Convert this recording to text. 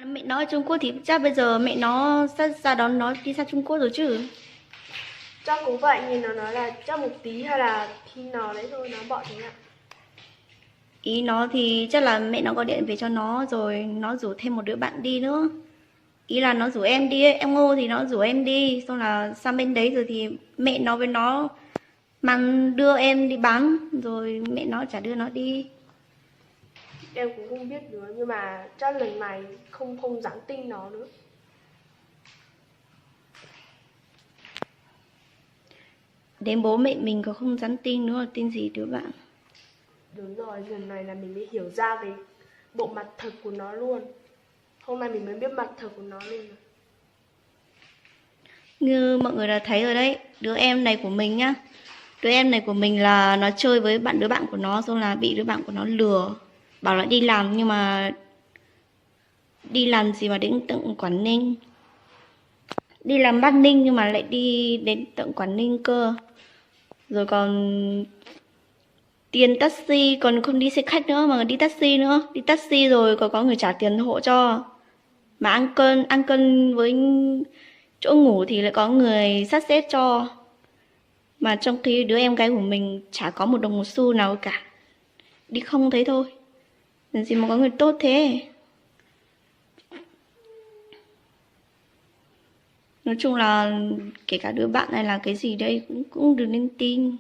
Mẹ nó ở Trung Quốc thì chắc bây giờ mẹ nó ra đón nó đi sang Trung Quốc rồi chứ. Chắc cũng vậy, nhìn nó nói là chắc một tí hay là khi nào đấy thôi nó bỏ thế ạ. Ý nó thì chắc là mẹ nó gọi điện về cho nó rồi nó rủ thêm một đứa bạn đi nữa. Ý là nó rủ em đi ấy, em Ngô thì nó rủ em đi, xong là sang bên đấy rồi thì mẹ nó với nó mang đưa em đi bán, rồi mẹ nó chả đưa nó đi. Em cũng không biết nữa, nhưng mà chắc lần này không không dám tin nó nữa. Đến bố mẹ mình có không dám tin nữa, tin gì đứa bạn. Đúng rồi, lần này là mình mới hiểu ra về bộ mặt thật của nó luôn. Hôm nay mình mới biết mặt thật của nó luôn. Như mọi người đã thấy rồi đấy, đứa em này của mình nhá. Đứa em này của mình là nó chơi với đứa bạn của nó, xong là bị đứa bạn của nó lừa. Bảo là đi làm nhưng mà đi làm gì mà đến tận Quảng Ninh. Đi làm Bắc Ninh nhưng mà lại đi đến tận Quảng Ninh cơ. Rồi còn tiền taxi, còn không đi xe khách nữa mà đi taxi nữa. Đi taxi rồi còn có người trả tiền hộ cho. Mà ăn cơm với chỗ ngủ thì lại có người sắp xếp cho. Mà trong khi đứa em gái của mình chả có một đồng một xu nào cả. Đi không thấy thôi. Làm gì mà có người tốt thế. Nói chung là kể cả đứa bạn này là cái gì đây cũng đừng nên tin.